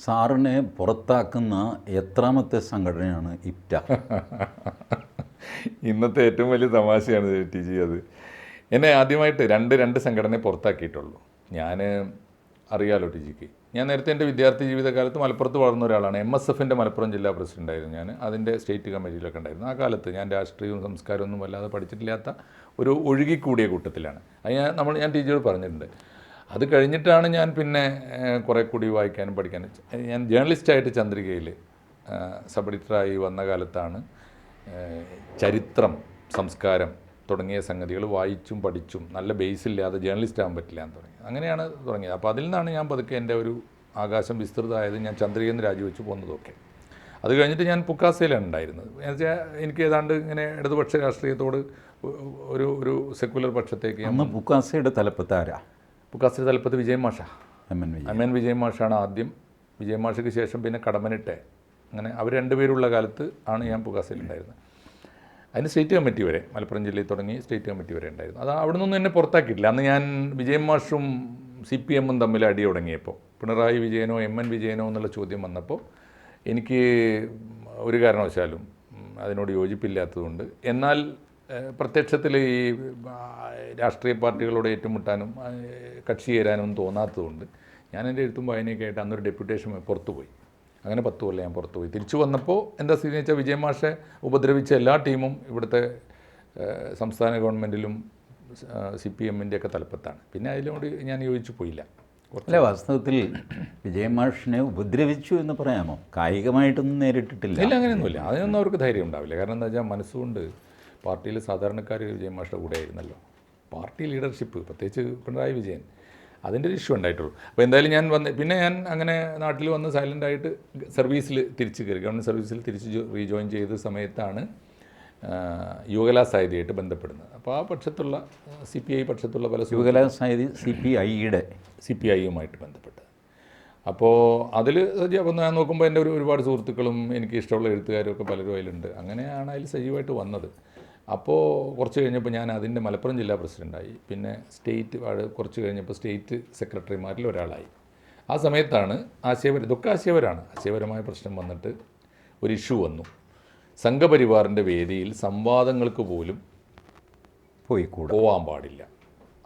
സാറിനെ പുറത്താക്കുന്ന എത്രാമത്തെ സംഘടനയാണ് ഇപ്റ്റ? ഇന്നത്തെ ഏറ്റവും വലിയ തമാശയാണ് ടി ജി അത്. എന്നെ ആദ്യമായിട്ട് രണ്ട് സംഘടനയെ പുറത്താക്കിയിട്ടുള്ളൂ. ഞാൻ അറിയാലോ ടി ജിക്ക്, ഞാൻ നേരത്തെ എൻ്റെ വിദ്യാർത്ഥി ജീവിതകാലത്ത് മലപ്പുറത്ത് വളർന്ന ഒരാളാണ്. MSFൻ്റെ മലപ്പുറം ജില്ലാ പ്രസിഡൻ്റായിരുന്നു ഞാൻ. അതിൻ്റെ സ്റ്റേറ്റ് കമ്മിറ്റിയിലൊക്കെ ഉണ്ടായിരുന്നു. ആ കാലത്ത് ഞാൻ രാഷ്ട്രീയവും സംസ്കാരമൊന്നും വല്ലാതെ പഠിച്ചിട്ടില്ലാത്ത ഒരു ഒഴുകിക്കൂടിയ കൂട്ടത്തിലാണ്. അത് ഞാൻ ടി ജിയോട് പറഞ്ഞിട്ടുണ്ട്. അത് കഴിഞ്ഞിട്ടാണ് ഞാൻ പിന്നെ കുറേ കൂടി വായിക്കാനും പഠിക്കാനും. ഞാൻ ജേർണലിസ്റ്റായിട്ട് ചന്ദ്രികയിൽ സബ് എഡിറ്ററായി വന്ന കാലത്താണ് ചരിത്രം, സംസ്കാരം തുടങ്ങിയ സംഗതികൾ വായിച്ചും പഠിച്ചും നല്ല ബേസില്ലാതെ ജേർണലിസ്റ്റ് ആകാൻ പറ്റില്ല എന്ന് തുടങ്ങി. അങ്ങനെയാണ് തുടങ്ങിയത്. അപ്പോൾ അതിൽ നിന്നാണ് ഞാൻ പതുക്കെ എൻ്റെ ഒരു ആകാശം വിസ്തൃതമായത്. ഞാൻ ചന്ദ്രികയിൽ നിന്ന് രാജിവെച്ച് പോകുന്നതൊക്കെ. അത് കഴിഞ്ഞിട്ട് ഞാൻ പുക്കാസയിലാണ് ഉണ്ടായിരുന്നത്. എന്നുവെച്ചാൽ എനിക്ക് ഏതാണ്ട് ഇങ്ങനെ ഇടതുപക്ഷ രാഷ്ട്രീയത്തോട് ഒരു സെക്കുലർ പക്ഷത്തേക്ക്. അന്ന് പുക്കാസയുടെ തലപ്പത്ത് ആരാ? പുക്കാസയുടെ തലപ്പത്ത് വിജയൻ മാഷ, MN വിജയൻ മാഷാണ് ആദ്യം. വിജയൻ മാഷയ്ക്ക് ശേഷം പിന്നെ കടമനിട്ടെ. അങ്ങനെ അവർ രണ്ടുപേരുള്ള കാലത്ത് ആണ് ഞാൻ പുക്കാസയിലുണ്ടായിരുന്നത്. അതിന് സ്റ്റേറ്റ് കമ്മിറ്റി വരെ, മലപ്പുറം ജില്ലയിൽ തുടങ്ങി സ്റ്റേറ്റ് കമ്മിറ്റി വരെ ഉണ്ടായിരുന്നു. അത് അവിടെ നിന്നൊന്നും എന്നെ പുറത്താക്കിയിട്ടില്ല. അന്ന് ഞാൻ വിജയൻ മാഷും CPM-ഉം തമ്മിൽ അടി തുടങ്ങിയപ്പോൾ, പിണറായി വിജയനോ MN വിജയനോ എന്നുള്ള ചോദ്യം വന്നപ്പോൾ എനിക്ക് ഒരു കാരണവശാലും അതിനോട് യോജിപ്പില്ലാത്തതുകൊണ്ട്, എന്നാൽ പ്രത്യക്ഷത്തിൽ ഈ രാഷ്ട്രീയ പാർട്ടികളോട് ഏറ്റുമുട്ടാനും കക്ഷി ചേരാനും തോന്നാത്തതുകൊണ്ട് ഞാൻ എൻ്റെ എഴുത്തും വായനയൊക്കെ ആയിട്ട് അന്നൊരു ഡെപ്യൂട്ടേഷൻ പുറത്തുപോയി. അങ്ങനെ 10 കൊല്ലം ഞാൻ പുറത്തുപോയി. തിരിച്ചു വന്നപ്പോൾ എന്താ സ്ഥിതി വെച്ചാൽ വിജയൻ മാഷെ ഉപദ്രവിച്ച എല്ലാ ടീമും ഇവിടുത്തെ സംസ്ഥാന ഗവൺമെൻറ്റിലും CPM-ൻ്റെ ഒക്കെ തലപ്പത്താണ്. പിന്നെ അതിനോട് ഞാൻ യോജിച്ചു പോയില്ല. അല്ല, വാസ്തവത്തിൽ വിജയൻ മാഷിനെ ഉപദ്രവിച്ചു എന്ന് പറയാമോ? കായികമായിട്ടൊന്നും നേരിട്ടിട്ടില്ല. ഇല്ല, അങ്ങനെയൊന്നുമില്ല. അതിനൊന്നും അവർക്ക് ധൈര്യം ഉണ്ടാവില്ല. കാരണം എന്താ വെച്ചാൽ മനസ്സുകൊണ്ട് പാർട്ടിയിൽ സാധാരണക്കാർ വിജയൻ മാഷിൻ്റെ കൂടെ ആയിരുന്നല്ലോ. പാർട്ടി ലീഡർഷിപ്പ്, പ്രത്യേകിച്ച് പിണറായി വിജയൻ, അതിൻ്റെ ഒരു ഇഷ്യൂ ഉണ്ടായിട്ടുള്ളൂ. അപ്പോൾ എന്തായാലും ഞാൻ പിന്നെ ഞാൻ അങ്ങനെ നാട്ടിൽ വന്ന് സൈലൻ്റായിട്ട് സർവീസിൽ തിരിച്ച് കയറി. ഗവൺമെൻറ് സർവീസിൽ തിരിച്ച് റീജോയിൻ ചെയ്ത സമയത്താണ് യുവകലാ സാഹിതിയായിട്ട് ബന്ധപ്പെടുന്നത്. അപ്പോൾ ആ പക്ഷത്തുള്ള CPI പക്ഷത്തുള്ള പല യുവകലാ സാഹിതി CPI-യുമായിട്ട് ബന്ധപ്പെട്ട്. അപ്പോൾ അതിൽ അപ്പോൾ ഞാൻ നോക്കുമ്പോൾ എൻ്റെ ഒരുപാട് സുഹൃത്തുക്കളും എനിക്ക് ഇഷ്ടമുള്ള എഴുത്തുകാരും ഒക്കെ പലരും അതിലുണ്ട്. അങ്ങനെയാണ് അതിൽ സജീവമായിട്ട് വന്നത്. അപ്പോൾ കുറച്ച് കഴിഞ്ഞപ്പോൾ ഞാൻ അതിൻ്റെ മലപ്പുറം ജില്ലാ പ്രസിഡൻ്റായി. പിന്നെ സ്റ്റേറ്റ് കുറച്ച് കഴിഞ്ഞപ്പോൾ സ്റ്റേറ്റ് സെക്രട്ടറിമാരിൽ ഒരാളായി. ആ സമയത്താണ് ഇതൊക്കെ ആശയപരമായ പ്രശ്നം വന്നിട്ട് ഒരു ഇഷ്യൂ വന്നു. സംഘപരിവാറിൻ്റെ വേദിയിൽ സംവാദങ്ങൾക്ക് പോലും പോവാൻ പാടില്ല.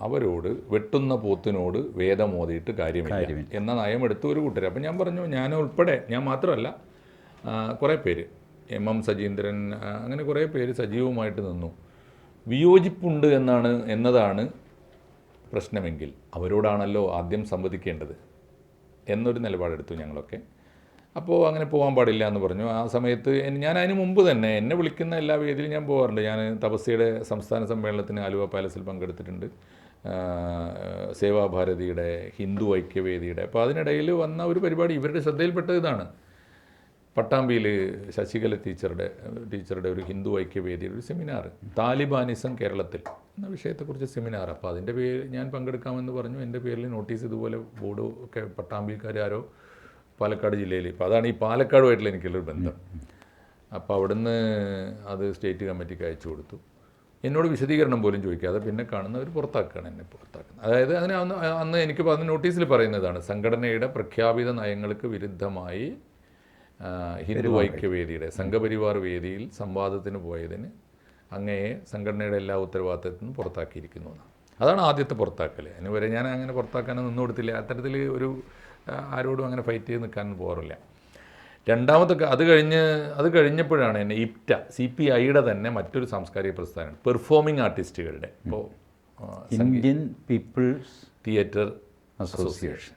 അവരോട് വെട്ടുന്ന പോത്തിനോട് വേദം ഓതിയിട്ട് കാര്യമില്ല എന്ന നയമെടുത്ത ഒരു കൂട്ടർ. അപ്പം ഞാൻ പറഞ്ഞു, ഞാൻ ഉൾപ്പെടെ, ഞാൻ മാത്രമല്ല കുറേ പേര്, MM സജീന്ദ്രൻ, അങ്ങനെ കുറേ പേര് സജീവമായിട്ട് നിന്നു. വിയോജിപ്പുണ്ട് എന്നതാണ് പ്രശ്നമെങ്കിൽ അവരോടാണല്ലോ ആദ്യം സംവദിക്കേണ്ടത് എന്നൊരു നിലപാടെടുത്തു ഞങ്ങളൊക്കെ. അപ്പോൾ അങ്ങനെ പോകാൻ പാടില്ല എന്ന് പറഞ്ഞു. ആ സമയത്ത് ഞാൻ അതിന് മുമ്പ് തന്നെ എന്നെ വിളിക്കുന്ന എല്ലാ വേദിയിലും ഞാൻ പോകാറുണ്ട്. ഞാൻ തപസ്യയുടെ സംസ്ഥാന സമ്മേളനത്തിന് ആലുവ പാലസിൽ പങ്കെടുത്തിട്ടുണ്ട്, സേവാഭാരതിയുടെ, ഹിന്ദു ഐക്യവേദിയുടെ. അപ്പോൾ അതിനിടയിൽ വന്ന ഒരു പരിപാടി ഇവരുടെ ശ്രദ്ധയിൽപ്പെട്ട ഇതാണ്. പട്ടാമ്പിയിൽ ശശികല ടീച്ചറുടെ ഒരു ഹിന്ദു ഐക്യവേദിയുടെ ഒരു സെമിനാർ, താലിബാനിസം കേരളത്തിൽ എന്ന വിഷയത്തെക്കുറിച്ച് സെമിനാർ. അപ്പോൾ അതിൻ്റെ പേര് ഞാൻ പങ്കെടുക്കാമെന്ന് പറഞ്ഞു. എൻ്റെ പേരിൽ നോട്ടീസ് ഇതുപോലെ ബോർഡ് ഒക്കെ പട്ടാമ്പിക്കാരോ പാലക്കാട് ജില്ലയിൽ. ഇപ്പോൾ അതാണ് ഈ പാലക്കാടുമായിട്ടുള്ള എനിക്കുള്ളൊരു ബന്ധം. അപ്പോൾ അവിടുന്ന് അത് സ്റ്റേറ്റ് കമ്മിറ്റിക്ക് അയച്ചു കൊടുത്തു. എന്നോട് വിശദീകരണം പോലും ചോദിക്കാതെ പിന്നെ കാണുന്നവർ പുറത്താക്കുകയാണ്, എന്നെ പുറത്താക്കുന്നത്. അതായത് അന്ന് എനിക്ക് അന്ന് നോട്ടീസിൽ പറയുന്നതാണ്, സംഘടനയുടെ പ്രഖ്യാപിത നയങ്ങൾക്ക് വിരുദ്ധമായി ഹിന്ദു ഐക്യവേദിയുടെ സംഘപരിവാർ വേദിയിൽ സംവാദത്തിന് പോയതിന് അങ്ങയെ സംഘടനയുടെ എല്ലാ ഉത്തരവാദിത്തത്തിനും പുറത്താക്കിയിരിക്കുന്നു എന്നാണ്. അതാണ് ആദ്യത്തെ പുറത്താക്കൽ. അതിനുവരെ ഞാൻ അങ്ങനെ പുറത്താക്കാനൊന്നും നിന്നു കൊടുത്തില്ല. അത്തരത്തിൽ ഒരു ആരോടും അങ്ങനെ ഫൈറ്റ് ചെയ്ത് നിൽക്കാനൊന്നും പോകാറില്ല. രണ്ടാമത്തെ അത് കഴിഞ്ഞപ്പോഴാണ് എന്നെ ഇപ്റ്റ, CPI-യുടെ തന്നെ മറ്റൊരു സാംസ്കാരിക പ്രസ്ഥാനം, പെർഫോമിംഗ് ആർട്ടിസ്റ്റുകളുടെ, ഇപ്പോൾ ഇന്ത്യൻ പീപ്പിൾസ് തിയേറ്റർ അസോസിയേഷൻ.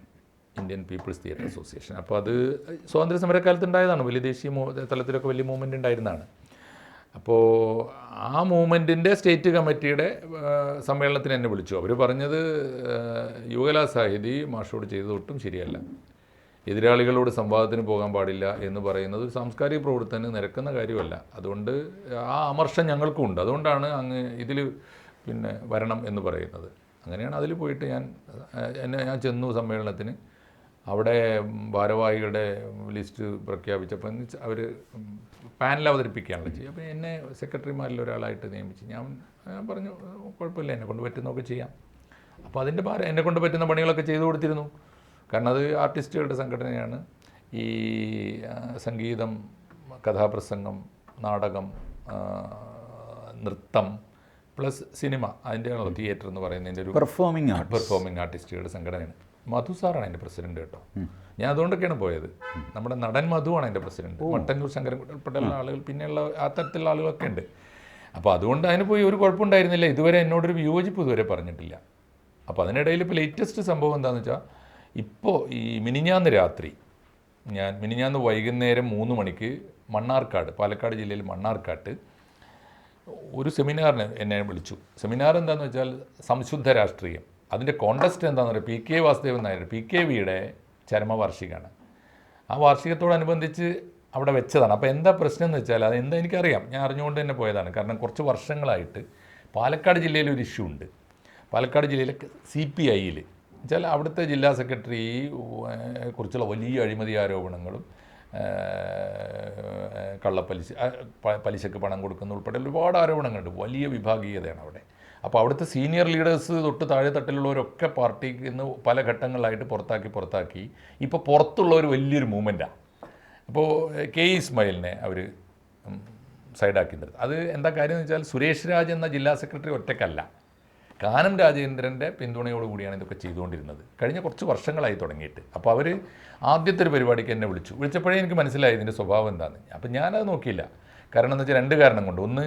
അപ്പോൾ അത് സ്വാതന്ത്ര്യ സമരക്കാലത്ത് ഉണ്ടായതാണ്. വലിയ ദേശീയ തലത്തിലൊക്കെ വലിയ മൂവ്മെൻ്റ് ഉണ്ടായിരുന്നതാണ്. അപ്പോൾ ആ മൂവ്മെൻറ്റിൻ്റെ സ്റ്റേറ്റ് കമ്മിറ്റിയുടെ സമ്മേളനത്തിന് എന്നെ വിളിച്ചു. അവർ പറഞ്ഞത് യുവകലാ സാഹിതി മാഷോട് ചെയ്തത് ഒട്ടും ശരിയല്ല, എതിരാളികളോട് സംവാദത്തിന് പോകാൻ പാടില്ല എന്ന് പറയുന്നത് ഒരു സാംസ്കാരിക പ്രവർത്തനം നിരക്കുന്ന കാര്യമല്ല. അതുകൊണ്ട് ആ അമർഷം ഞങ്ങൾക്കും ഉണ്ട്. അതുകൊണ്ടാണ് അങ്ങ് ഇതിൽ പിന്നെ വരണം എന്ന് പറയുന്നത്. അങ്ങനെയാണ് അതിൽ പോയിട്ട് ഞാൻ ചെന്നു സമ്മേളനത്തിന്. അവിടെ ഭാരവാഹികളുടെ ലിസ്റ്റ് പ്രഖ്യാപിച്ചപ്പോൾ അവർ പാനൽ അവതരിപ്പിക്കുകയാണല്ലോ ചെയ്യുക. അപ്പോൾ എന്നെ സെക്രട്ടറിമാരിൽ ഒരാളായിട്ട് നിയമിച്ച്. ഞാൻ പറഞ്ഞു, കുഴപ്പമില്ല, എന്നെ കൊണ്ട് പറ്റുന്നതൊക്കെ ചെയ്യാം. അപ്പോൾ അതിൻ്റെ എന്നെ കൊണ്ട് പറ്റുന്ന പണികളൊക്കെ ചെയ്തു കൊടുത്തിരുന്നു. കാരണം അത് ആർട്ടിസ്റ്റുകളുടെ സംഘടനയാണ്. ഈ സംഗീതം, കഥാപ്രസംഗം, നാടകം, നൃത്തം പ്ലസ് സിനിമ, അതിൻ്റെ തിയേറ്റർ എന്ന് പറയുന്നതിൻ്റെ ഒരു പെർഫോമിംഗ് ആർട്ടിസ്റ്റുകളുടെ സംഘടനയാണ്. മധു സാറാണ് അതിൻ്റെ പ്രസിഡന്റ് കേട്ടോ. ഞാൻ അതുകൊണ്ടൊക്കെയാണ് പോയത്. നമ്മുടെ നടൻ മധുവാണ് അതിൻ്റെ പ്രസിഡന്റ്. മട്ടന്നൂർ ശങ്കരൻ ഉൾപ്പെടെയുള്ള ആളുകൾ, പിന്നെയുള്ള ആ തരത്തിലുള്ള ആളുകളൊക്കെ ഉണ്ട്. അപ്പോൾ അതുകൊണ്ട് അതിന് പോയി ഒരു കുഴപ്പമുണ്ടായിരുന്നില്ല. ഇതുവരെ എന്നോടൊരു വിയോജിപ്പ് ഇതുവരെ പറഞ്ഞിട്ടില്ല. അപ്പോൾ അതിനിടയിൽ ഇപ്പോൾ ലേറ്റസ്റ്റ് സംഭവം എന്താണെന്ന് വെച്ചാൽ, ഇപ്പോൾ ഈ മിനിഞ്ഞാന്ന് വൈകുന്നേരം 3 മണിക്ക് മണ്ണാർക്കാട്, പാലക്കാട് ജില്ലയിൽ മണ്ണാർക്കാട്ട് ഒരു സെമിനാറിന് എന്നെ വിളിച്ചു. സെമിനാർ എന്താണെന്ന് വെച്ചാൽ സംശുദ്ധ രാഷ്ട്രീയം. അതിൻ്റെ കോണ്ടസ്റ്റ് എന്താണെന്ന് പറയുക, PK വാസുദേവൻ നായർ, PKVയുടെ ചരമവാർഷികമാണ്. ആ വാർഷികത്തോടനുബന്ധിച്ച് അവിടെ വെച്ചതാണ്. അപ്പോൾ എന്താ പ്രശ്നം എന്ന് വെച്ചാൽ, അതെന്താ എനിക്കറിയാം, ഞാൻ അറിഞ്ഞുകൊണ്ട് തന്നെ പോയതാണ്. കാരണം കുറച്ച് വർഷങ്ങളായിട്ട് പാലക്കാട് ജില്ലയിൽ ഒരു ഇഷ്യൂ ഉണ്ട്. പാലക്കാട് ജില്ലയിലെ CPIയിൽ വെച്ചാൽ അവിടുത്തെ ജില്ലാ സെക്രട്ടറി കുറിച്ചുള്ള വലിയ അഴിമതി ആരോപണങ്ങളും പലിശക്ക് പണം കൊടുക്കുന്ന ഉൾപ്പെടെ ഒരുപാട് ആരോപണങ്ങളുണ്ട്. വലിയ വിഭാഗീയതയാണ് അവിടെ. അപ്പോൾ അവിടുത്തെ സീനിയർ ലീഡേഴ്സ് തൊട്ട് താഴെ തട്ടിലുള്ളവരൊക്കെ പാർട്ടിക്ക് ഇന്ന് പല ഘട്ടങ്ങളിലായിട്ട് പുറത്താക്കി ഇപ്പോൾ പുറത്തുള്ള ഒരു വലിയൊരു മൂവ്മെൻറ്റാണ്. അപ്പോൾ K. ഇസ്മായിലിനെ അവർ സൈഡാക്കി നിർത്തി. അത് എന്താ കാര്യം എന്ന് വെച്ചാൽ, സുരേഷ് രാജ് എന്ന ജില്ലാ സെക്രട്ടറി ഒറ്റയ്ക്കല്ല, കാനം രാജേന്ദ്രൻ്റെ പിന്തുണയോടുകൂടിയാണ് ഇതൊക്കെ ചെയ്തുകൊണ്ടിരുന്നത് കഴിഞ്ഞ കുറച്ച് വർഷങ്ങളായി തുടങ്ങിയിട്ട്. അപ്പോൾ അവർ ആദ്യത്തെ ഒരു പരിപാടിക്ക് എന്നെ വിളിച്ചപ്പോഴേ എനിക്ക് മനസ്സിലായി ഇതിൻ്റെ സ്വഭാവം എന്താണെന്ന്. അപ്പം ഞാനത് നോക്കിയില്ല. കാരണം എന്ന് വെച്ചാൽ 2 കാരണം കൊണ്ട്. ഒന്ന്,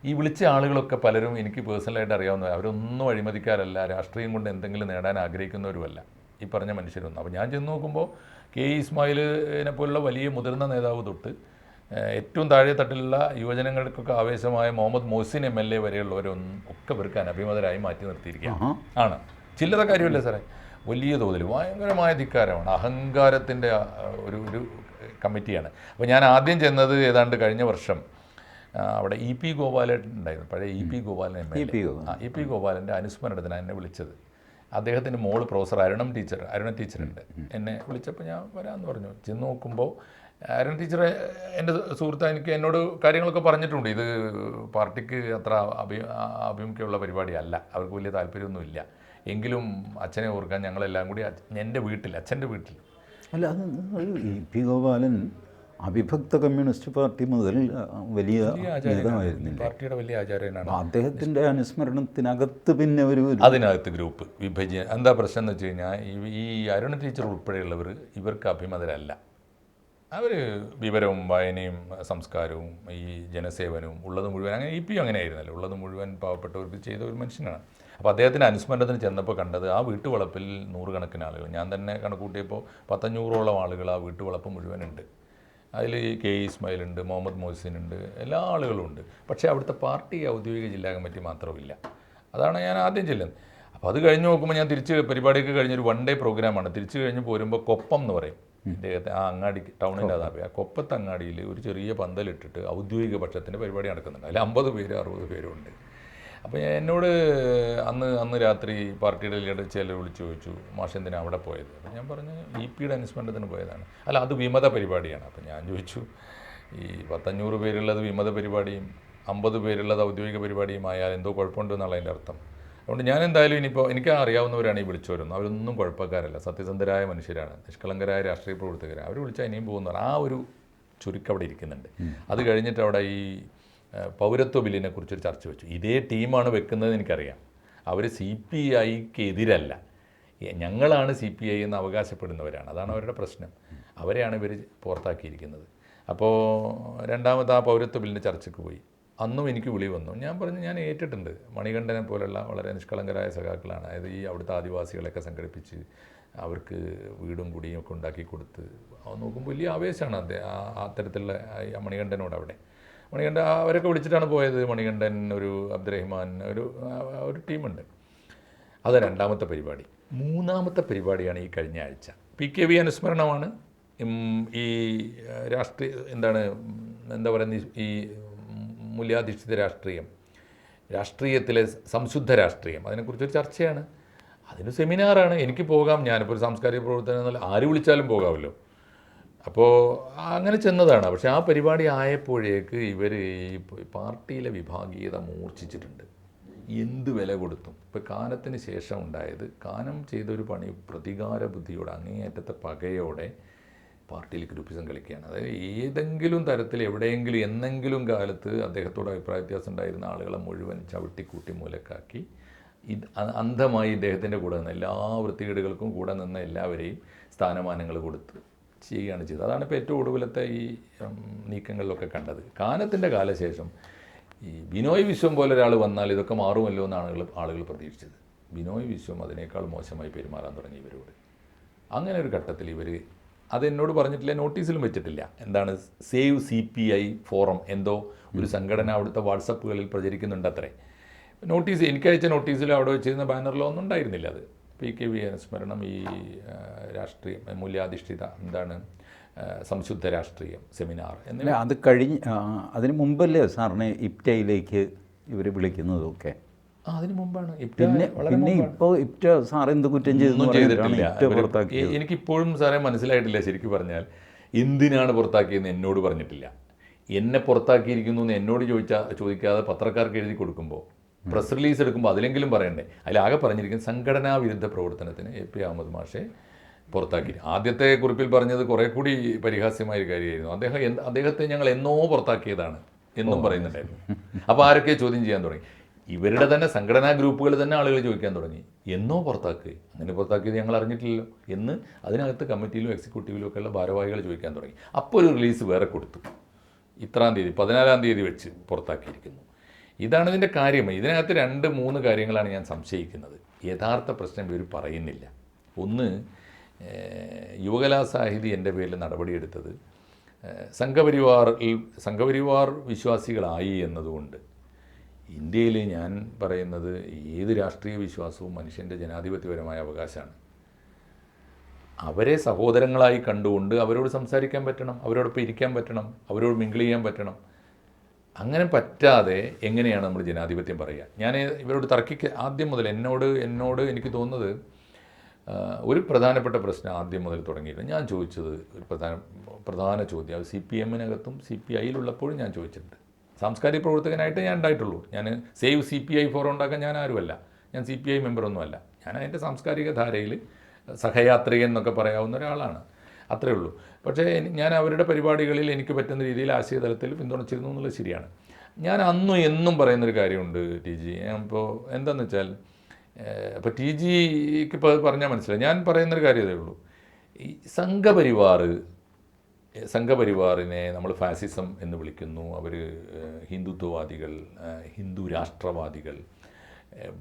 ഈ വിളിച്ച ആളുകളൊക്കെ പലരും എനിക്ക് പേഴ്സണലായിട്ട് അറിയാവുന്ന, അവരൊന്നും അഴിമതിക്കാരല്ല, രാഷ്ട്രീയം കൊണ്ട് എന്തെങ്കിലും നേടാൻ ആഗ്രഹിക്കുന്നവരുമല്ല ഈ പറഞ്ഞ മനുഷ്യരൊന്നും. അപ്പോൾ ഞാൻ ചെന്ന് നോക്കുമ്പോൾ K. ഇസ്മായിലിനെ പോലുള്ള വലിയ മുതിർന്ന നേതാവ് തൊട്ട് ഏറ്റവും താഴെ തട്ടിലുള്ള യുവജനങ്ങൾക്കൊക്കെ ആവേശമായ മുഹമ്മദ് മൊഹ്സിൻ MLA വരെയുള്ളവരൊന്നും ഒക്കെ ഇവർക്ക് അനഭിമതരായി മാറ്റി നിർത്തിയിരിക്കുകയാണ്. ആണ്, ചില്ലറ കാര്യമല്ല സാറേ. വലിയ തോതിൽ ഭയങ്കരമായ ധിക്കാരമാണ്, അഹങ്കാരത്തിൻ്റെ ഒരു കമ്മിറ്റിയാണ്. അപ്പോൾ ഞാൻ ആദ്യം ചെന്നത് ഏതാണ്ട് കഴിഞ്ഞ വർഷം അവിടെ EP ഗോപാലൻ ഉണ്ടായിരുന്നു, പഴയ EP ഗോപാലൻ MLA. EP ഗോപാലൻ്റെ അനുസ്മരണത്തിനാണ് എന്നെ വിളിച്ചത്. അദ്ദേഹത്തിൻ്റെ മോള് പ്രൊഫസർ അരുണ ടീച്ചറുണ്ട്. എന്നെ വിളിച്ചപ്പോൾ ഞാൻ വരാമെന്ന് പറഞ്ഞു. ചെന്ന് നോക്കുമ്പോൾ അരുൺ ടീച്ചറെ, എൻ്റെ സുഹൃത്ത്, എന്നോട് കാര്യങ്ങളൊക്കെ പറഞ്ഞിട്ടുണ്ട്. ഇത് പാർട്ടിക്ക് അത്ര അഭിമുഖ്യമുള്ള പരിപാടിയല്ല, അവർക്ക് വലിയ താല്പര്യമൊന്നുമില്ല, എങ്കിലും അച്ഛനെ ഓർക്കാൻ ഞങ്ങളെല്ലാം കൂടി എൻ്റെ വീട്ടിൽ, അച്ഛൻ്റെ വീട്ടിൽ. അല്ല, അത് EP ഗോപാലൻ അവിഭക്ത കമ്മ്യൂണിസ്റ്റ് പാർട്ടി മുതൽ വലിയ നേതാവായിരുന്നില്ല, പാർട്ടിയുടെ വലിയ ആചാര്യനാണ്. അദ്ദേഹത്തിൻ്റെ അനുസ്മരണത്തിനകത്ത് പിന്നെ അതിനകത്ത് ഗ്രൂപ്പ് വിഭജനം. എന്താ പ്രശ്നം എന്ന് വെച്ച് കഴിഞ്ഞാൽ, ഈ അരുണ ടീച്ചർ ഉൾപ്പെടെയുള്ളവർ ഇവർക്ക് അഭിമതരല്ല. അവർ വിവരവും വായനയും സംസ്കാരവും ഈ ജനസേവനവും ഉള്ളത് മുഴുവൻ, അങ്ങനെ EP അങ്ങനെയായിരുന്നല്ലോ, ഉള്ളത് മുഴുവൻ പാവപ്പെട്ടവർക്ക് ചെയ്ത ഒരു മനുഷ്യനാണ്. അപ്പോൾ അദ്ദേഹത്തിൻ്റെ അനുസ്മരണത്തിന് ചെന്നപ്പോൾ കണ്ടത് ആ വീട്ടുവളപ്പിൽ 100 കണക്കിന് ആളുകൾ. ഞാൻ തന്നെ കണക്കൂട്ടിയപ്പോൾ 100-500ഓളം ആളുകൾ ആ വീട്ടുവളപ്പ് മുഴുവനുണ്ട്. അതിൽ K. ഇസ്മായിലുണ്ട്, മുഹമ്മദ് മൊഹ്സിൻ ഉണ്ട്, എല്ലാ ആളുകളും ഉണ്ട്. പക്ഷേ അവിടുത്തെ പാർട്ടി ഔദ്യോഗിക ജില്ലാ കമ്മിറ്റി മാത്രമില്ല. അതാണ് ഞാൻ ആദ്യം ചെല്ലുന്നത്. അപ്പോൾ അത് കഴിഞ്ഞ് നോക്കുമ്പോൾ ഞാൻ പരിപാടിയൊക്കെ കഴിഞ്ഞൊരു 1 ഡേ പ്രോഗ്രാമാണ്. തിരിച്ച് കഴിഞ്ഞ് പോരുമ്പോൾ കൊപ്പം എന്ന് പറയും ഇദ്ദേഹത്തെ, ആ അങ്ങാടി ടൗണിൻ്റെ അതാ, ആ കൊപ്പത്ത് അങ്ങാടിയിൽ ഒരു ചെറിയ പന്തലിട്ടിട്ട് ഔദ്യോഗിക പക്ഷത്തിൻ്റെ പരിപാടി നടക്കുന്നുണ്ട്. അതിൽ 50 പേര് 60 പേരുണ്ട്. അപ്പോൾ എന്നോട് അന്ന് രാത്രി പാർട്ടിയുടെ ലീഡർ ചിലർ വിളിച്ച് ചോദിച്ചു, മാഷ് എന്തിനാണ് അവിടെ പോയത്? അപ്പോൾ ഞാൻ പറഞ്ഞു, EPയുടെ അനുസ്മരണത്തിന് പോയതാണ്. അല്ല, അത് വിമത പരിപാടിയാണ്. അപ്പോൾ ഞാൻ ചോദിച്ചു, ഈ 500 പേരുള്ളത് വിമത പരിപാടിയും 50 പേരുള്ളത് ഔദ്യോഗിക പരിപാടിയും ആയാൽ എന്തോ കുഴപ്പമുണ്ടെന്നുള്ള അതിൻ്റെ അർത്ഥം. അതുകൊണ്ട് ഞാൻ എന്തായാലും ഇനിയിപ്പോൾ എനിക്ക് അറിയാവുന്നവരാണ് ഈ വിളിച്ചു വരുന്നത്. അവരൊന്നും കുഴപ്പക്കാരല്ല, സത്യസന്ധരായ മനുഷ്യരാണ്, നിഷ്കളങ്കരായ രാഷ്ട്രീയ പ്രവർത്തകരാണ്. അവർ വിളിച്ചാൽ ഇനിയും പോകുന്നവർ, ആ ഒരു ചുരുക്കം അവിടെ ഇരിക്കുന്നുണ്ട്. അത് കഴിഞ്ഞിട്ട് അവിടെ ഈ പൗരത്വ ബില്ലിനെ കുറിച്ചൊരു ചർച്ച വെച്ചു. ഇതേ ടീമാണ് വെക്കുന്നത് എനിക്കറിയാം. അവർ CPIക്ക് എതിരല്ല, ഞങ്ങളാണ് CPI എന്ന് അവകാശപ്പെടുന്നവരാണ്. അതാണ് അവരുടെ പ്രശ്നം. അവരെയാണ് ഇവർ പുറത്താക്കിയിരിക്കുന്നത്. അപ്പോൾ രണ്ടാമത് ആ പൗരത്വ ബില്ലിൻ്റെ ചർച്ചയ്ക്ക് പോയി. അന്നും എനിക്ക് വിളി വന്നു. ഞാൻ പറഞ്ഞു, ഞാൻ ഏറ്റിട്ടുണ്ട്. മണികണ്ഠനെ പോലുള്ള വളരെ നിഷ്കളങ്കരായ സഖാക്കളാണ്. അതായത് ഈ അവിടുത്തെ ആദിവാസികളെയൊക്കെ സംഘടിപ്പിച്ച് അവർക്ക് വീടും കുടിയും ഒക്കെ ഉണ്ടാക്കി കൊടുത്ത്, അത് നോക്കുമ്പോൾ വലിയ ആവേശമാണ് അത്തരത്തിലുള്ള മണികണ്ഠനോട്. മണികണ്ഠൻ അവരൊക്കെ വിളിച്ചിട്ടാണ് പോയത്. മണികണ്ഠൻ, ഒരു അബ്ദുറഹിമാൻ, ഒരു ടീമുണ്ട്. അത് രണ്ടാമത്തെ പരിപാടി. മൂന്നാമത്തെ പരിപാടിയാണ് ഈ കഴിഞ്ഞ ആഴ്ച. PKV അനുസ്മരണമാണ്. ഈ രാഷ്ട്രീയ എന്താ പറയുന്നത്, ഈ മൂല്യാധിഷ്ഠിത രാഷ്ട്രീയത്തിലെ സംശുദ്ധ രാഷ്ട്രീയം, അതിനെക്കുറിച്ചൊരു ചർച്ചയാണ്. അതിന് സെമിനാറാണ്. എനിക്ക് പോകാം, ഞാനിപ്പോൾ ഒരു സാംസ്കാരിക പ്രവർത്തനം എന്നല്ല, ആര് വിളിച്ചാലും പോകാമല്ലോ. അപ്പോൾ അങ്ങനെ ചെന്നതാണ്. പക്ഷേ ആ പരിപാടി ആയപ്പോഴേക്ക് ഇവർ ഈ പാർട്ടിയിലെ വിഭാഗീയത മൂർച്ഛിച്ചിട്ടുണ്ട്. എന്ത് വില കൊടുത്തും. ഇപ്പോൾ കാനത്തിന് ശേഷം ഉണ്ടായത്, കാനം ചെയ്തൊരു പണി പ്രതികാര ബുദ്ധിയോടെ, അങ്ങേയറ്റത്തെ പകയോടെ പാർട്ടിയിൽ ഗ്രൂപ്പിസം കളിക്കുകയാണ്. അതായത് ഏതെങ്കിലും തരത്തിൽ എവിടെയെങ്കിലും എന്നെങ്കിലും കാലത്ത് അദ്ദേഹത്തോട് അഭിപ്രായ വ്യത്യാസം ഉണ്ടായിരുന്ന ആളുകളെ മുഴുവൻ ചവിട്ടിക്കൂട്ടി മൂലക്കാക്കി അന്ധമായി ഇദ്ദേഹത്തിൻ്റെ കൂടെ നിന്ന് എല്ലാ വൃത്തികേടുകൾക്കും കൂടെ നിന്ന് എല്ലാവരെയും സ്ഥാനമാനങ്ങൾ കൊടുത്ത് ചെയ്യുകയാണ് ചെയ്തത്. അതാണ് ഇപ്പോൾ ഏറ്റവും ഒടുവിലത്തെ ഈ നീക്കങ്ങളിലൊക്കെ കണ്ടത്. കാലത്തിൻ്റെ കാലശേഷം ഈ ബിനോയ് വിശ്വം പോലെ ഒരാൾ വന്നാൽ ഇതൊക്കെ മാറുമല്ലോ എന്നാണ് ആളുകൾ പ്രതീക്ഷിച്ചത്. ബിനോയ് വിശ്വം അതിനേക്കാൾ മോശമായി പെരുമാറാൻ തുടങ്ങി ഇവരോട്. അങ്ങനെ ഒരു ഘട്ടത്തിൽ ഇവർ അതെന്നോട് പറഞ്ഞിട്ടില്ല, നോട്ടീസിലും വെച്ചിട്ടില്ല. എന്താണ് സേവ് CPI ഫോറം എന്തോ ഒരു സംഘടന അവിടുത്തെ വാട്സപ്പുകളിൽ പ്രചരിക്കുന്നുണ്ട് അത്രേ. നോട്ടീസ് എനിക്കയച്ച നോട്ടീസിലും അവിടെ വെച്ചിരുന്ന ബാനറിലോ ഒന്നും ഉണ്ടായിരുന്നില്ല. അത് PKV അനുസ്മരണം, ഈ രാഷ്ട്രീയം മൂല്യാധിഷ്ഠിത എന്താണ് സംശുദ്ധ രാഷ്ട്രീയം സെമിനാർ എന്നിവ. അത് കഴിഞ്ഞ് അതിന് മുമ്പല്ലേ സാറിനെ ഇപ്റ്റയിലേക്ക് ഇവർ വിളിക്കുന്നതൊക്കെ? അതിന് മുമ്പാണ്. പിന്നെ ഇപ്പോൾ ഇപ്റ്റ സാർ എന്ത് കുറ്റം ചെയ്തിട്ടില്ല. എനിക്കിപ്പോഴും സാറേ മനസ്സിലായിട്ടില്ല ശരിക്കും പറഞ്ഞാൽ എന്തിനാണ് പുറത്താക്കിയതെന്ന് എന്നോട് പറഞ്ഞിട്ടില്ല. എന്നെ പുറത്താക്കിയിരിക്കുന്നു എന്ന് എന്നോട് ചോദിക്കാതെ പത്രക്കാർക്ക് എഴുതി കൊടുക്കുമ്പോൾ പ്രസ് റിലീസ് എടുക്കുമ്പോൾ അതിലെങ്കിലും പറയണ്ടേ. അതിലാകെ പറഞ്ഞിരിക്കുന്നത് സംഘടനാ വിരുദ്ധ പ്രവർത്തനത്തിന് AP അഹമ്മദ് മാഷെ പുറത്താക്കി. ആദ്യത്തെ കുറിപ്പിൽ പറഞ്ഞത് കുറേ കൂടി പരിഹാസ്യമായ ഒരു കാര്യമായിരുന്നു. അദ്ദേഹത്തെ ഞങ്ങൾ എന്നോ പുറത്താക്കിയതാണ് എന്നും പറയുന്നുണ്ടായിരുന്നു. അപ്പോൾ ആരൊക്കെ ചോദ്യം ചെയ്യാൻ തുടങ്ങി. ഇവരുടെ തന്നെ സംഘടനാ ഗ്രൂപ്പുകൾ തന്നെ ആളുകൾ ചോദിക്കാൻ തുടങ്ങി, എന്നോ പുറത്താക്കി, അങ്ങനെ പുറത്താക്കിയത് ഞങ്ങൾ അറിഞ്ഞിട്ടില്ലല്ലോ എന്ന് അതിനകത്ത് കമ്മിറ്റിയിലും എക്സിക്യൂട്ടീവിലും ഒക്കെയുള്ള ഭാരവാഹികൾ ചോദിക്കാൻ തുടങ്ങി. അപ്പോൾ ഒരു റിലീസ് വേറെ കൊടുത്തു, ഇത്രാം തീയതി 14-ാം തീയതി വെച്ച് പുറത്താക്കിയിരിക്കുന്നു. ഇതാണ് ഇതിൻ്റെ കാര്യം. ഇതിനകത്ത് 2-3 കാര്യങ്ങളാണ് ഞാൻ സംശയിക്കുന്നത്. യഥാർത്ഥ പ്രശ്നം ഇവർ പറയുന്നില്ല. ഒന്ന്, യുവകലാസാഹിതി എൻ്റെ പേരിൽ നടപടിയെടുത്തത് സംഘപരിവാർ വിശ്വാസികളായി എന്നതുകൊണ്ട്. ഇന്ത്യയിൽ ഞാൻ പറയുന്നത് ഏത് രാഷ്ട്രീയ വിശ്വാസവും മനുഷ്യൻ്റെ ജനാധിപത്യപരമായ അവകാശമാണ്. അവരെ സഹോദരങ്ങളായി കണ്ടുകൊണ്ട് അവരോട് സംസാരിക്കാൻ പറ്റണം, അവരോടൊപ്പം ഇരിക്കാൻ പറ്റണം, അവരോട് മിങ്കിൾ ചെയ്യാൻ പറ്റണം. അങ്ങനെ പറ്റാതെ എങ്ങനെയാണ് നമ്മൾ ജനാധിപത്യം പറയുക? ഞാൻ ഇവരോട് ആദ്യം മുതൽ എന്നോട് എനിക്ക് തോന്നുന്നത് ഒരു പ്രധാനപ്പെട്ട പ്രശ്നം ആദ്യം മുതൽ തുടങ്ങിയിട്ട് ഞാൻ ചോദിച്ചത് ഒരു പ്രധാന ചോദ്യം, അത് CPM-നകത്തും CPI-യിലുള്ളപ്പോഴും ഞാൻ ചോദിച്ചിട്ടുണ്ട്. സാംസ്കാരിക പ്രവർത്തകനായിട്ട് ഞാൻ ഉണ്ടായിട്ടുള്ളൂ. ഞാൻ സേവ് CPI ഫോറം ഉണ്ടാക്കാൻ ഞാൻ ആരുമല്ല, ഞാൻ CPI മെമ്പറൊന്നുമല്ല. ഞാൻ അതിൻ്റെ സാംസ്കാരിക ധാരയിൽ സഹയാത്രികൻ എന്നൊക്കെ പറയാവുന്ന ഒരാളാണ്, അത്രയേ ഉള്ളൂ. പക്ഷേ ഞാൻ അവരുടെ പരിപാടികളിൽ എനിക്ക് പറ്റുന്ന രീതിയിൽ ആശയതലത്തിൽ പിന്തുണച്ചിരുന്നു എന്നുള്ളത് ശരിയാണ്. ഞാൻ അന്നും എന്നും പറയുന്നൊരു കാര്യമുണ്ട് TG. ഇപ്പോൾ എന്താണെന്ന് വെച്ചാൽ ഇപ്പോൾ TGക്ക് ഇപ്പോൾ പറഞ്ഞാൽ മനസ്സിലായി. ഞാൻ പറയുന്നൊരു കാര്യം ഇതേ ഉള്ളൂ. ഈ സംഘപരിവാറിനെ നമ്മൾ ഫാസിസം എന്ന് വിളിക്കുന്നു. അവർ ഹിന്ദുത്വവാദികൾ, ഹിന്ദു രാഷ്ട്രവാദികൾ,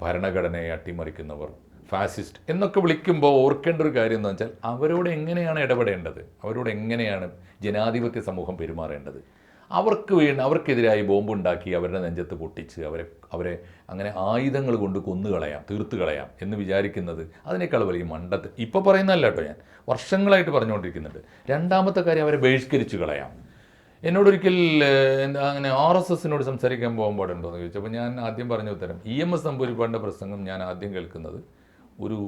ഭരണഘടനയെ അട്ടിമറിക്കുന്നവർ, ഫാസിസ്റ്റ് എന്നൊക്കെ വിളിക്കുമ്പോൾ ഓർക്കേണ്ട ഒരു കാര്യം എന്ന് വെച്ചാൽ അവരോട് എങ്ങനെയാണ് ഇടപെടേണ്ടത്, അവരോട് എങ്ങനെയാണ് ജനാധിപത്യ സമൂഹം പെരുമാറേണ്ടത്. അവർക്കെതിരായി ബോംബുണ്ടാക്കി അവരുടെ നെഞ്ചത്ത് പൊട്ടിച്ച് അവരെ അങ്ങനെ ആയുധങ്ങൾ കൊണ്ട് തീർത്ത് കളയാം എന്ന് വിചാരിക്കുന്നത് അതിനേക്കാൾ വലിയ മണ്ടത്ത്. ഇപ്പോൾ പറയുന്നതല്ല കേട്ടോ, ഞാൻ വർഷങ്ങളായിട്ട് പറഞ്ഞുകൊണ്ടിരിക്കുന്നുണ്ട്. രണ്ടാമത്തെ കാര്യം, അവരെ ബഹിഷ്കരിച്ച് കളയാം. എന്നോടൊരിക്കൽ അങ്ങനെ RSSനോട് സംസാരിക്കാൻ പോകാൻ പാടുണ്ടോ എന്ന് ചോദിച്ചപ്പോൾ ഞാൻ ആദ്യം പറഞ്ഞ ഉത്തരം, EMS നമ്പൂതിരിപ്പാടിൻ്റെ പ്രസംഗം ഞാൻ ആദ്യം കേൾക്കുന്നത് ഒരു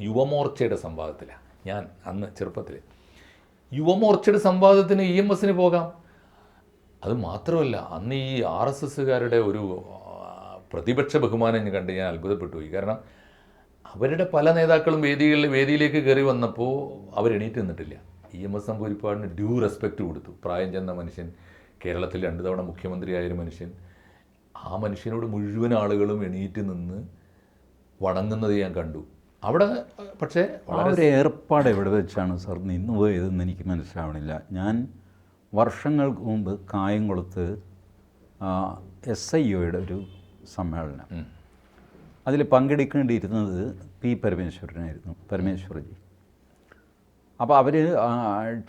യുവമോർച്ചയുടെ സംവാദത്തിലാണ്. ഞാൻ അന്ന് ചെറുപ്പത്തിൽ യുവമോർച്ചയുടെ സംവാദത്തിന് EMSന് പോകാം. അത് മാത്രമല്ല, അന്ന് ഈ RSSകാരുടെ ഒരു പ്രതിപക്ഷ ബഹുമാനം കണ്ട് ഞാൻ അത്ഭുതപ്പെട്ടു പോയി. കാരണം അവരുടെ പല നേതാക്കളും വേദിയിലേക്ക് കയറി വന്നപ്പോൾ അവരെണീറ്റ് നിന്നിട്ടില്ല. EMS നമ്പൂതിരിപ്പാടിന് ഡ്യൂ റെസ്പെക്റ്റ് കൊടുത്തു. പ്രായം ചെന്ന മനുഷ്യൻ, കേരളത്തിൽ 2 തവണ മുഖ്യമന്ത്രിയായൊരു മനുഷ്യൻ, ആ മനുഷ്യനോട് മുഴുവൻ ആളുകളും എണീറ്റ് നിന്ന് വണങ്ങുന്നത് ഞാൻ കണ്ടു അവിടെ. പക്ഷേ ആ ഒരു ഏർപ്പാട് എവിടെ വെച്ചാണ് സാർ നിന്ന് പോയതെന്ന് എനിക്ക് മനസ്സിലാവണില്ല. ഞാൻ വർഷങ്ങൾക്ക് മുമ്പ് കായംകുളത്ത് SIOയുടെ ഒരു സമ്മേളനം, അതിൽ പങ്കെടുക്കേണ്ടിയിരുന്നത് P. പരമേശ്വരജി. അപ്പോൾ അവർ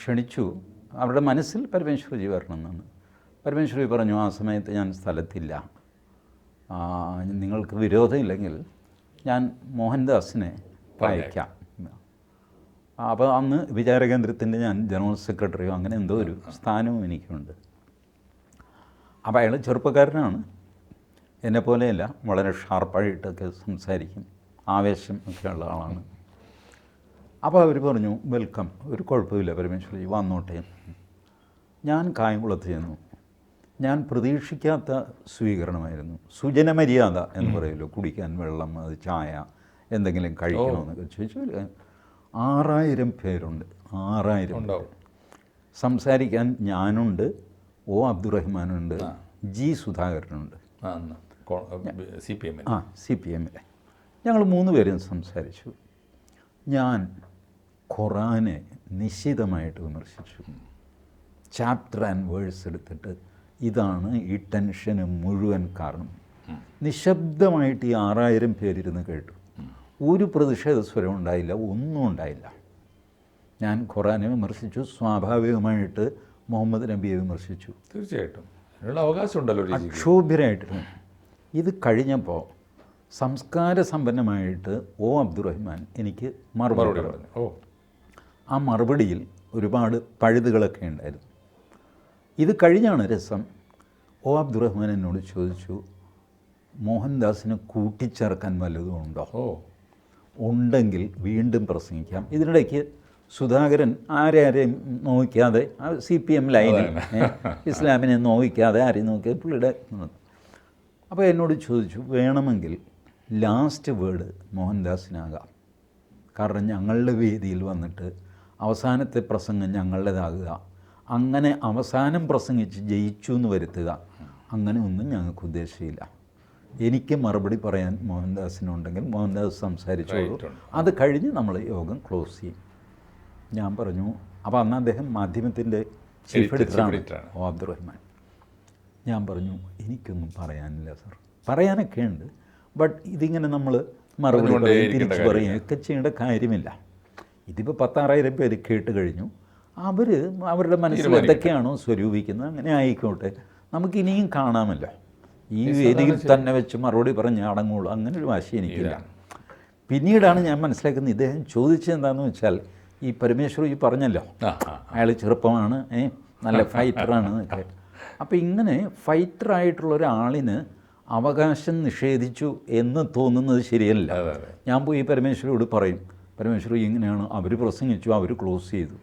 ക്ഷണിച്ചു, അവരുടെ മനസ്സിൽ പരമേശ്വരജി വരണമെന്നാണ്. പരമേശ്വരജി പറഞ്ഞു, ആ സമയത്ത് ഞാൻ സ്ഥലത്തില്ല, നിങ്ങൾക്ക് വിരോധമില്ലെങ്കിൽ ഞാൻ മോഹൻദാസിനെ അയക്കാം. അപ്പോൾ അന്ന് വിചാരകേന്ദ്രത്തിൻ്റെ ഞാൻ ജനറൽ സെക്രട്ടറിയോ അങ്ങനെ എന്തോ ഒരു സ്ഥാനവും എനിക്കുണ്ട്. അപ്പോൾ അയാൾ ചെറുപ്പക്കാരനാണ്, എന്നെപ്പോലെയല്ല, വളരെ ഷാർപ്പായിട്ടൊക്കെ സംസാരിക്കും, ആവേശം ഒക്കെയുള്ള ആളാണ്. അപ്പോൾ അവർ പറഞ്ഞു, വെൽക്കം, ഒരു കുഴപ്പമില്ല പരമേശ്വരജി വന്നോട്ടെ. ഞാൻ കായംകുളത്ത് ചെന്നു. ഞാൻ പ്രതീക്ഷിക്കാത്ത സ്വീകരണമായിരുന്നു. സുജനമര്യാദ എന്ന് പറയുമല്ലോ, കുടിക്കാൻ വെള്ളം, അത് ചായ, എന്തെങ്കിലും കഴിക്കണമെന്നൊക്കെ ചോദിച്ചു. 6000 പേരുണ്ട്, 6000 ഉണ്ടാവും. സംസാരിക്കാൻ ഞാനുണ്ട്, ഒ അബ്ദുറഹ്മാനുണ്ട്, ജി സുധാകരനുണ്ട്. CPM CPMലെ ഞങ്ങൾ 3 പേരും സംസാരിച്ചു. ഞാൻ ഖുറാനെ നിശിതമായിട്ട് വിമർശിച്ചു. ചാപ്റ്റർ ആൻഡ് വേഴ്സ് എടുത്തിട്ട് ഇതാണ് ഈ ടെൻഷന് മുഴുവൻ കാരണം. നിശബ്ദമായിട്ട് ഈ 6000 പേരിരുന്ന് കേട്ടു. ഒരു പ്രതിഷേധ സ്വരം ഉണ്ടായില്ല, ഒന്നും ഉണ്ടായില്ല. ഞാൻ ഖുറാനെ വിമർശിച്ചു, സ്വാഭാവികമായിട്ട് മുഹമ്മദ് നബിയെ വിമർശിച്ചു. തീർച്ചയായിട്ടും അതിനുള്ള അവകാശമുണ്ടല്ലോ. അക്ഷോഭ്യരായിട്ടിരുന്നു. ഇത് കഴിഞ്ഞപ്പോൾ സംസ്കാര സമ്പന്നമായിട്ട് ഒ അബ്ദുറഹ്മാൻ എനിക്ക് മറുപടി പറഞ്ഞു. ആ മറുപടിയിൽ ഒരുപാട് പഴുതുകളൊക്കെ ഉണ്ടായിരുന്നു. ഇത് കഴിഞ്ഞാണ് രസം. ഒ അബ്ദുറഹ്മാൻ എന്നോട് ചോദിച്ചു, മോഹൻദാസിന് കൂട്ടിച്ചേർക്കാൻ വല്ലതും ഉണ്ടോ? ഉണ്ടെങ്കിൽ വീണ്ടും പ്രസംഗിക്കാം. ഇതിനിടയ്ക്ക് സുധാകരൻ ആരെയും നോക്കാതെ CPM ലൈനിൽ ഇസ്ലാമിനെ നോക്കാതെ ആരെയും നോക്കിയാൽ പുള്ളിയുടെ. അപ്പോൾ എന്നോട് ചോദിച്ചു, വേണമെങ്കിൽ ലാസ്റ്റ് വേർഡ് മോഹൻദാസിനാകാം, കാരണം ഞങ്ങളുടെ വേദിയിൽ വന്നിട്ട് അവസാനത്തെ പ്രസംഗം ഞങ്ങളുടേതാകുക, അങ്ങനെ അവസാനം പ്രസംഗിച്ച് ജയിച്ചു എന്ന് വരുത്തുക, അങ്ങനെ ഒന്നും ഞങ്ങൾക്ക് ഉദ്ദേശമില്ല. എനിക്ക് മറുപടി പറയാൻ മോഹൻദാസിനുണ്ടെങ്കിൽ മോഹൻദാസ് സംസാരിച്ചോളൂ, അത് കഴിഞ്ഞ് നമ്മൾ യോഗം ക്ലോസ് ചെയ്യും. ഞാൻ പറഞ്ഞു. അപ്പോൾ അന്ന് അദ്ദേഹം മാധ്യമത്തിൻ്റെ ചീഫ് എഡിറ്ററാണ് ഒ അബ്ദുറഹ്മാൻ. ഞാൻ പറഞ്ഞു, എനിക്കൊന്നും പറയാനില്ല സർ, പറയാനൊക്കെ ഉണ്ട്, ബട്ട് ഇതിങ്ങനെ നമ്മൾ മറുപടി പറയും തിരിച്ചു പറയുകയൊക്കെ ചെയ്യേണ്ട കാര്യമില്ല. ഇതിപ്പോൾ 10,000 പേര് കേട്ട് കഴിഞ്ഞു. അവരുടെ മനസ്സിൽ എന്തൊക്കെയാണോ സ്വരൂപിക്കുന്നത് അങ്ങനെ ആയിക്കോട്ടെ, നമുക്കിനിയും കാണാമല്ലോ. ഈ വേദിയിൽ തന്നെ വെച്ച് മറുപടി പറഞ്ഞ് അടങ്ങുള്ളൂ, അങ്ങനെ ഒരു വാശി എനിക്കില്ല. പിന്നീടാണ് ഞാൻ മനസ്സിലാക്കുന്നത് ഇദ്ദേഹം ചോദിച്ചത് എന്താണെന്ന് വെച്ചാൽ, ഈ പരമേശ്വർ ഈ പറഞ്ഞല്ലോ അയാൾ ചെറുപ്പമാണ്, നല്ല ഫൈറ്ററാണ് എന്നൊക്കെ. അപ്പോൾ ഇങ്ങനെ ഫൈറ്ററായിട്ടുള്ള ഒരാളിന് അവകാശം നിഷേധിച്ചു എന്ന് തോന്നുന്നത് ശരിയല്ല. ഞാൻ പോയി പരമേശ്വരോട് പറയും, പരമേശ്വർ ഇങ്ങനെയാണ്, അവർ പ്രസംഗിച്ചു, അവർ ക്ലോസ് ചെയ്തു,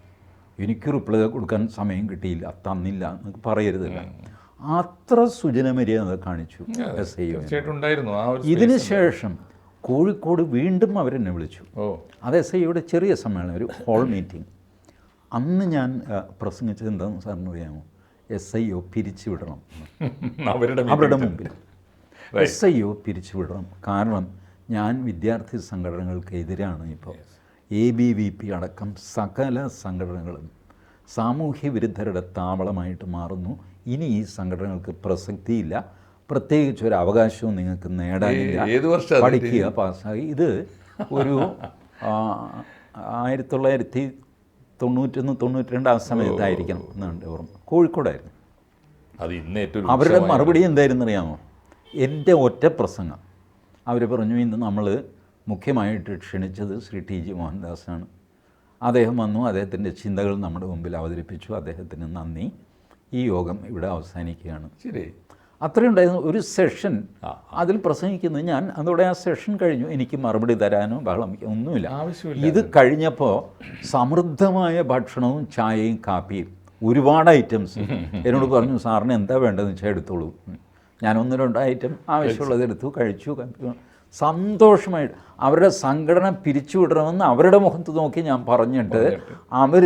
എനിക്ക് റിപ്ലൈ കൊടുക്കാൻ സമയം കിട്ടിയില്ല, തന്നില്ല എന്നൊക്കെ പറയരുതല്ല. അത്ര സുജനമര്യാദ കാണിച്ചു SIO. ഇതിന് ശേഷം കോഴിക്കോട് വീണ്ടും അവരെന്നെ വിളിച്ചു. അത് SIOയുടെ ചെറിയ സമ്മേളനം, ഒരു ഹോൾ മീറ്റിംഗ്. അന്ന് ഞാൻ പ്രസംഗിച്ചത് എന്താണെന്ന് സാറിന് അറിയാമോ? SIO പിരിച്ചുവിടണം, അവരുടെ മുമ്പിൽ SIO പിരിച്ചുവിടണം. കാരണം ഞാൻ വിദ്യാർത്ഥി സംഘടനകൾക്കെതിരാണ്. ഇപ്പോൾ ABVP അടക്കം സകല സംഘടനകളും സാമൂഹ്യ വിരുദ്ധരുടെ താവളമായിട്ട് മാറുന്നു. ഇനി ഈ സംഘടനകൾക്ക് പ്രസക്തിയില്ല, പ്രത്യേകിച്ച് ഒരു അവകാശവും നിങ്ങൾക്ക് നേടാനില്ല. പഠിക്കുക, പാസ്സായി. ഇത് ഒരു 1991-92 ആ സമയത്തായിരിക്കണം എന്നുണ്ട് ഓർമ്മ. കോഴിക്കോടായിരുന്നു. അവരുടെ മറുപടി എന്തായിരുന്നു അറിയാമോ? എൻ്റെ ഒറ്റ പ്രസംഗം. അവർ പറഞ്ഞു, ഇന്ന് നമ്മൾ മുഖ്യമായിട്ട് ക്ഷണിച്ചത് ശ്രീ TG മോഹൻദാസാണ്. അദ്ദേഹം വന്നു, അദ്ദേഹത്തിൻ്റെ ചിന്തകൾ നമ്മുടെ മുമ്പിൽ അവതരിപ്പിച്ചു, അദ്ദേഹത്തിന് നന്ദി, ഈ യോഗം ഇവിടെ അവസാനിക്കുകയാണ്. ശരി, അത്രയുണ്ടായിരുന്നു ഒരു സെഷൻ. അതിൽ പ്രസംഗിക്കുന്നത് ഞാൻ. അതോടെ ആ സെഷൻ കഴിഞ്ഞു. എനിക്ക് മറുപടി തരാനോ ബഹളം ഒന്നുമില്ല. ഇത് കഴിഞ്ഞപ്പോൾ സമൃദ്ധമായ ഭക്ഷണവും ചായയും കാപ്പിയും ഒരുപാട് ഐറ്റംസ്. എന്നോട് പറഞ്ഞു, സാറിന് എന്താ വേണ്ടതെന്ന് വെച്ചാൽ എടുത്തോളൂ. ഞാൻ 1-2 ഐറ്റം ആവശ്യമുള്ളത് എടുത്തു, കഴിച്ചു. സന്തോഷമായിട്ട് അവരുടെ സംഘടന പിരിച്ചുവിടണമെന്ന് അവരുടെ മുഖത്ത് നോക്കി ഞാൻ പറഞ്ഞിട്ട് അവർ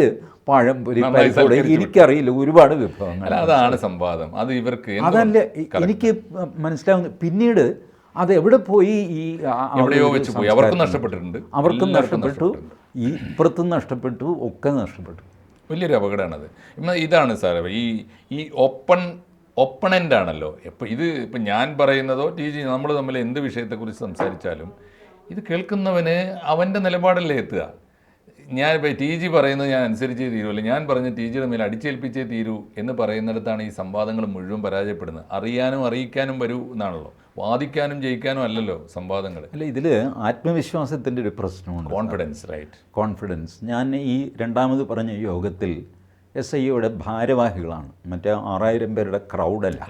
പഴംപൊരി, പരിപ്പോടെ, എനിക്കറിയില്ല, ഒരുപാട് വിഭവങ്ങൾ. അതാണ് സംവാദം. അത് ഇവർക്ക് അതല്ല എനിക്ക് മനസ്സിലാവുന്നത്. പിന്നീട് അത് എവിടെ പോയി? ഈ അവർക്കും നഷ്ടപ്പെട്ടു, ഈ ഇപ്പുറത്തും നഷ്ടപ്പെട്ടു, ഒക്കെ നഷ്ടപ്പെട്ടു. വലിയൊരു അപകടമാണത്. ഇതാണ് സാർ ഈ ഒപ്പണൻ്റ് ആണല്ലോ. ഇപ്പം ഞാൻ പറയുന്നതോ TG നമ്മൾ തമ്മിൽ എന്ത് വിഷയത്തെക്കുറിച്ച് സംസാരിച്ചാലും ഇത് കേൾക്കുന്നവന് അവൻ്റെ നിലപാടല്ലേ എത്തുക. ഞാൻ ഇപ്പോൾ TG പറയുന്നത് ഞാൻ അനുസരിച്ചേ തീരുമല്ലോ, ഞാൻ പറഞ്ഞ TGയുടെ മേൽ അടിച്ചേൽപ്പിച്ചേ തീരൂ എന്ന് പറയുന്നിടത്താണ് ഈ സംവാദങ്ങൾ മുഴുവൻ പരാജയപ്പെടുന്നത്. അറിയാനും അറിയിക്കാനും വരൂ എന്നാണല്ലോ, വാദിക്കാനും ജയിക്കാനും അല്ലല്ലോ സംവാദങ്ങൾ. അല്ല, ഇതിൽ ആത്മവിശ്വാസത്തിൻ്റെ ഒരു പ്രശ്നമുണ്ട്. Confidence, right, confidence. ഞാൻ ഈ രണ്ടാമത് പറഞ്ഞ യോഗത്തിൽ SIOയുടെ ഭാരവാഹികളാണ്, മറ്റേ 6000 പേരുടെ ക്രൗഡല്ല,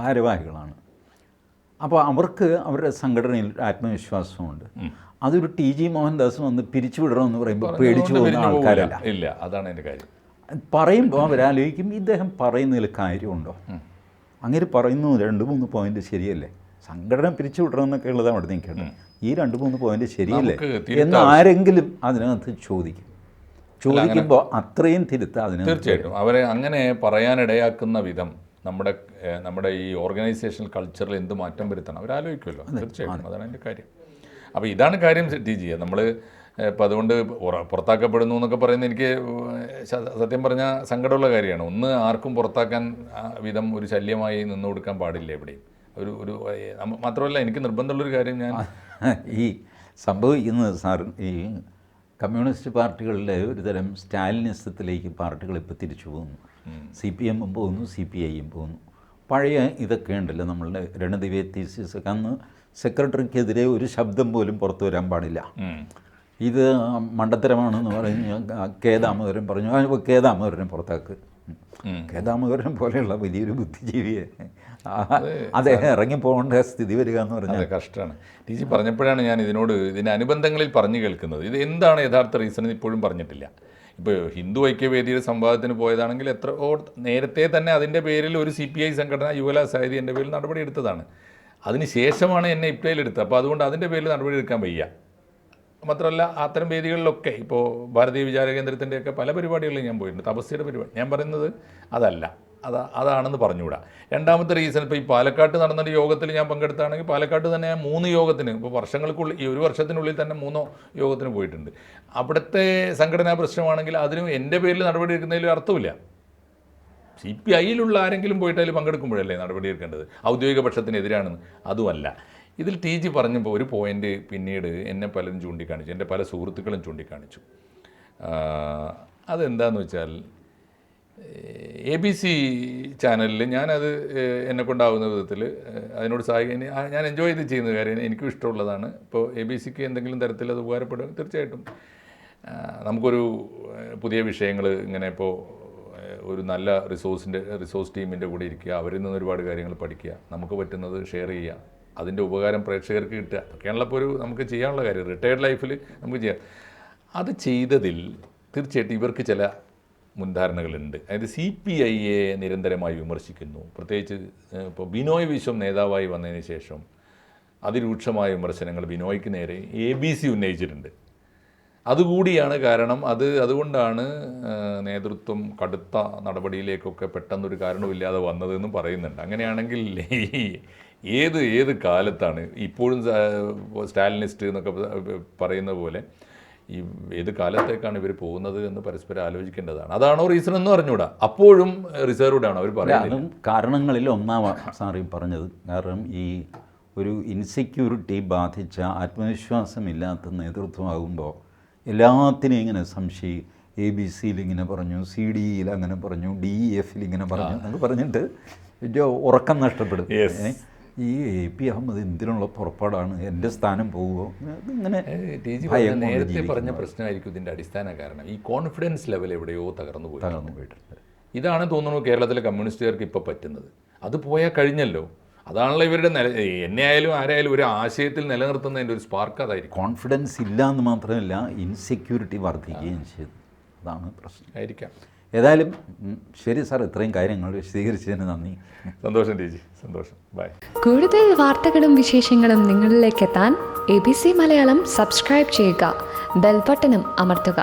ഭാരവാഹികളാണ്. അപ്പോൾ അവർക്ക് അവരുടെ സംഘടനയിൽ ആത്മവിശ്വാസമുണ്ട്. അതൊരു TG മോഹൻദാസ് വന്ന് പിരിച്ചുവിടണമെന്ന് പറയുമ്പോൾ പേടിച്ചു പോകുന്ന ആൾക്കാരല്ല. ഇല്ല, അതാണ് എൻ്റെ കാര്യം. പറയുമ്പോൾ അവരാലോചിക്കും, ഇദ്ദേഹം പറയുന്നതിൽ കാര്യമുണ്ടോ? അങ്ങനെ പറയുന്നു 2-3 പോയിന്റ് ശരിയല്ലേ, സംഘടന പിരിച്ചുവിടണമെന്നൊക്കെ ഉള്ളതാണ് അവിടെ നിൽക്കേണ്ടത്. ഈ 2-3 പോയിന്റ് ശരിയല്ലേ എന്ന് ആരെങ്കിലും അതിനകത്ത് ചോദിക്കും. ചോദിക്കുമ്പോൾ അത്രയും തിരുത്താം അതിന്. തീർച്ചയായിട്ടും അവരെ അങ്ങനെ പറയാനിടയാക്കുന്ന വിധം നമ്മുടെ ഈ ഓർഗനൈസേഷണൽ കൾച്ചറിൽ എന്ത് മാറ്റം വരുത്തണം അവരാലോചിക്കുമല്ലോ. തീർച്ചയായിട്ടും അതാണ് എൻ്റെ കാര്യം. അപ്പോൾ ഇതാണ് കാര്യം ടി ജി. നമ്മൾ ഇപ്പം അതുകൊണ്ട് പുറത്താക്കപ്പെടുന്നു എന്നൊക്കെ പറയുന്നത് എനിക്ക് സത്യം പറഞ്ഞാൽ സങ്കടമുള്ള കാര്യമാണ്. ഒന്ന് ആർക്കും പുറത്താക്കാൻ വിധം ഒരു ശല്യമായി നിന്ന് കൊടുക്കാൻ പാടില്ല എവിടെയും. ഒരു മാത്രമല്ല എനിക്ക് നിർബന്ധമുള്ളൊരു കാര്യം, ഞാൻ ഈ സംഭവിക്കുന്നത് സാർ, ഈ കമ്മ്യൂണിസ്റ്റ് പാർട്ടികളിലെ ഒരു തരം സ്റ്റാലിനിസത്തിലേക്ക് പാർട്ടികൾ ഇപ്പോൾ തിരിച്ചു പോകുന്നു. CPM പോകുന്നു, CPIയും പോകുന്നു. പഴയ ഇതൊക്കെ ഉണ്ടല്ലോ നമ്മളുടെ രണദിവ്യ തീസിസൊക്കെ, അന്ന് സെക്രട്ടറിക്കെതിരെ ഒരു ശബ്ദം പോലും പുറത്തു വരാൻ പാടില്ല. ഇത് മണ്ടത്തരമാണെന്ന് പറഞ്ഞ് കേദാമോദരൻ പറഞ്ഞു, കേദാമോദരനെ പുറത്താക്ക്. കേദാമോദരൻ പോലെയുള്ള വലിയൊരു ബുദ്ധിജീവിയെ അദ്ദേഹം ഇറങ്ങിപ്പോകേണ്ട സ്ഥിതി വരിക എന്ന് പറഞ്ഞാൽ കഷ്ടമാണ്. ടി ജി പറഞ്ഞപ്പോഴാണ് ഞാൻ ഇതിൻ്റെ അനുബന്ധങ്ങളിൽ പറഞ്ഞു കേൾക്കുന്നത്. ഇത് എന്താണ് യഥാർത്ഥ റീസൺ ഇപ്പോഴും പറഞ്ഞിട്ടില്ല. ഇപ്പോൾ ഹിന്ദു ഐക്യവേദിയുടെ സംവാദത്തിന് പോയതാണെങ്കിൽ നേരത്തെ തന്നെ അതിൻ്റെ പേരിൽ ഒരു CPI സംഘടന യുവല സാഹിതി എൻ്റെ പേരിൽ നടപടിയെടുത്തതാണ്. അതിന് ശേഷമാണ് എന്നെ ഇപ്റ്റയിലെടുത്തത്. അപ്പോൾ അതുകൊണ്ട് അതിൻ്റെ പേരിൽ നടപടി എടുക്കാൻ വയ്യ. മാത്രമല്ല അത്തരം വേദികളിലൊക്കെ ഇപ്പോൾ ഭാരതീയ വിചാര കേന്ദ്രത്തിൻ്റെയൊക്കെ പല പരിപാടികളിലും ഞാൻ പോയിട്ടുണ്ട്. തപസ്യയുടെ പരിപാടി ഞാൻ പറയുന്നത് അതല്ല, അതാണെന്ന് പറഞ്ഞുകൂടാ. രണ്ടാമത്തെ റീസൺ, ഇപ്പോൾ ഈ പാലക്കാട്ട് നടന്നൊരു യോഗത്തിൽ ഞാൻ പങ്കെടുത്താണെങ്കിൽ പാലക്കാട്ട് തന്നെ ഞാൻ 3 യോഗത്തിന്, ഇപ്പോൾ വർഷങ്ങൾക്കുള്ളിൽ ഈ 1 വർഷത്തിനുള്ളിൽ തന്നെ 3 യോഗത്തിന് പോയിട്ടുണ്ട്. അവിടുത്തെ സംഘടനാ പ്രശ്നമാണെങ്കിൽ അതിനും എൻ്റെ പേരിൽ നടപടി എടുക്കുന്നതിൽ അർത്ഥമില്ല. CPIയിലുള്ള ആരെങ്കിലും പോയിട്ട് അതിൽ പങ്കെടുക്കുമ്പോഴല്ലേ നടപടി എടുക്കേണ്ടത്. ഔദ്യോഗിക പക്ഷത്തിനെതിരാണെന്ന് അതുമല്ല. ഇതിൽ ടി ജി പറഞ്ഞപ്പോൾ ഒരു പോയിൻ്റ് പിന്നീട് എന്നെ പലരും ചൂണ്ടിക്കാണിച്ചു, എൻ്റെ പല സുഹൃത്തുക്കളും ചൂണ്ടിക്കാണിച്ചു. അതെന്താണെന്ന് വെച്ചാൽ ABC ചാനലിൽ ഞാനത് എന്നെക്കൊണ്ടാവുന്ന വിധത്തിൽ അതിനോട് ഞാൻ എൻജോയ് ചെയ്ത് ചെയ്യുന്ന കാര്യം, എനിക്കും ഇഷ്ടമുള്ളതാണ്. ഇപ്പോൾ ABCക്ക് എന്തെങ്കിലും തരത്തിൽ അത് ഉപകാരപ്പെടും തീർച്ചയായിട്ടും. നമുക്കൊരു പുതിയ വിഷയങ്ങൾ ഇങ്ങനെ ഇപ്പോൾ ഒരു നല്ല റിസോഴ്സ് ടീമിൻ്റെ കൂടെ ഇരിക്കുക, അവരിൽ നിന്ന് ഒരുപാട് കാര്യങ്ങൾ പഠിക്കുക, നമുക്ക് പറ്റുന്നത് ഷെയർ ചെയ്യുക, അതിൻ്റെ ഉപകാരം പ്രേക്ഷകർക്ക് കിട്ടുക, അതൊക്കെയാണല്ലോ ഇപ്പോൾ നമുക്ക് ചെയ്യാനുള്ള കാര്യം. റിട്ടയർഡ് ലൈഫിൽ നമുക്ക് ചെയ്യാം. അത് ചെയ്തതിൽ തീർച്ചയായിട്ടും ഇവർക്ക് ചില മുൻധാരണകളുണ്ട്. അതായത് CPIയെ നിരന്തരമായി വിമർശിക്കുന്നു. പ്രത്യേകിച്ച് ഇപ്പോൾ ബിനോയ് വിശ്വം നേതാവായി വന്നതിന് ശേഷം അതിരൂക്ഷമായ വിമർശനങ്ങൾ ബിനോയ്ക്ക് നേരെ ABC ഉന്നയിച്ചിട്ടുണ്ട്. അതുകൂടിയാണ് കാരണം. അതുകൊണ്ടാണ് നേതൃത്വം കടുത്ത നടപടിയിലേക്കൊക്കെ പെട്ടെന്നൊരു കാരണമില്ലാതെ വന്നതെന്നും പറയുന്നുണ്ട്. അങ്ങനെയാണെങ്കിൽ ഏത് കാലത്താണ് ഇപ്പോഴും സ്റ്റാലിനിസ്റ്റ് എന്നൊക്കെ പറയുന്ന പോലെ ഈ ഏത് കാലത്തേക്കാണ് ഇവർ പോകുന്നത് എന്ന് പരസ്പരം ആലോചിക്കേണ്ടതാണ്. അതാണോ റീസൺ എന്ന് അറിഞ്ഞൂടാ. അപ്പോഴും റിസർവ്ഡ് ആണ് അവർ പറയുന്നത്. അതും കാരണങ്ങളിൽ ഒന്നാമാണ് സാർ ഈ പറഞ്ഞത്. കാരണം ഈ ഒരു ഇൻസെക്യൂരിറ്റി ബാധിച്ച ആത്മവിശ്വാസമില്ലാത്ത നേതൃത്വമാകുമ്പോൾ എല്ലാത്തിനും ഇങ്ങനെ സംശയം, ABCയിൽ ഇങ്ങനെ പറഞ്ഞു, CDയിൽ അങ്ങനെ പറഞ്ഞു, DEFൽ ഇങ്ങനെ പറഞ്ഞു എന്നൊക്കെ പറഞ്ഞിട്ട് ഉറക്കം നഷ്ടപ്പെടും. ഈ AP അഹമ്മദ് എന്തിനുള്ള പുറപ്പാടാണ്, എൻ്റെ സ്ഥാനം പോകുമോ, ഇങ്ങനെ നേരത്തെ പറഞ്ഞ പ്രശ്നമായിരിക്കും ഇതിൻ്റെ അടിസ്ഥാന കാരണം. ഈ കോൺഫിഡൻസ് ലെവൽ എവിടെയോ തകർന്നു പോയിട്ടുണ്ട്. ഇതാണ് തോന്നുന്നു കേരളത്തിലെ കമ്മ്യൂണിസ്റ്റുകാർക്ക് ഇപ്പോൾ പറ്റുന്നത്. അത് പോയാൽ കഴിഞ്ഞല്ലോ. അതാണല്ലോ ഇവരുടെ എന്നെ ആയാലും ആരായാലും ഒരു ആശയത്തിൽ നിലനിർത്തുന്നതിൻ്റെ ഒരു സ്പാർക്ക് അതായിരിക്കും. കോൺഫിഡൻസ് ഇല്ല എന്ന് മാത്രമല്ല, ഇൻസെക്യൂരിറ്റി വർദ്ധിക്കുകയും ചെയ്തു. അതാണ് പ്രശ്നം ആയിരിക്കാം. ഏതായാലും ശരി സാർ, ഇത്രയും കാര്യങ്ങൾ വിശദീകരിച്ചതിന് നന്ദി. സന്തോഷം ടി ജി, സന്തോഷം. ബൈ. കൂടുതൽ വാർത്തകളും വിശേഷങ്ങളും നിങ്ങളിലേക്ക് എത്താൻ ABC മലയാളം സബ്സ്ക്രൈബ് ചെയ്യുക, ബെൽ ബട്ടണും അമർത്തുക.